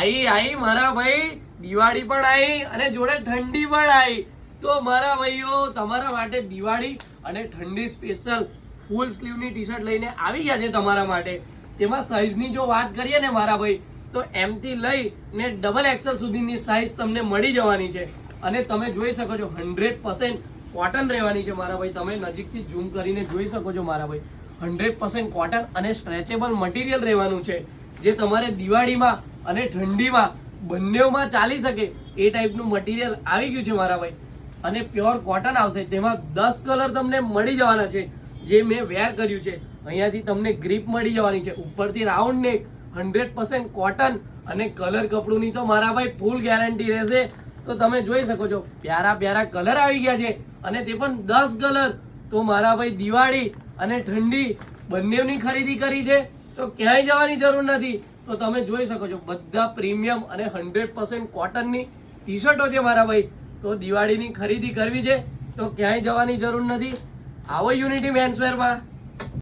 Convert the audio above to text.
આઈ મારા ભાઈ, દિવાળી પણ આવી અને જોડે ઠંડી પણ આવી. તો મારા ભાઈઓ તમારા માટે દિવાળી અને ઠંડી સ્પેશિયલ ફૂલ સ્લીવની ટી શર્ટ લઈને આવી ગયા છે તમારા માટે. તેમાં સાઈઝની જો વાત કરીએ ને મારા ભાઈ, તો M થી લઈ ને XXL સુધીની સાઈઝ તમને મળી જવાની છે. અને તમે જોઈ શકો છો 100% કોટન રહેવાની છે મારા ભાઈ. તમે નજીકથી ઝૂમ કરીને જોઈ શકો છો મારા ભાઈ. 100% કોટન અને સ્ટ્રેચેબલ મટીરિયલ રહેવાનું છે, જે તમારે દિવાળીમાં અને ઠંડીમાં બંનેમાં ચાલી શકે એ ટાઈપનું મટીરિયલ આવી ગયું છે મારા ભાઈ. અને પ્યોર કોટન આવશે. તેમાં 10 કલર તમને મળી જવાના છે, જે મેં વેર કર્યું છે. અહીંયાથી તમને ગ્રીપ મળી જવાની છે, ઉપરથી રાઉન્ડ નેક, 100% કોટન અને કલર કપડુંની તો મારા ભાઈ ફૂલ ગેરંટી રહેશે. તો તમે જોઈ શકો છો પ્યારા પ્યારા કલર આવી ગયા છે, અને તે પણ 10 કલર. તો મારા ભાઈ દિવાળી અને ઠંડી બંનેની ખરીદી કરી છે તો ક્યાંય જવાની જરૂર નથી. તો તમે જોઈ શકો છો બધા પ્રીમિયમ અને 100% કોટનની ટી શર્ટો છે મારા ભાઈ. તો દિવાળીની ખરીદી કરવી છે તો ક્યાંય જવાની જરૂર નથી. આવો યુનિટી મેન્સવેરમાં.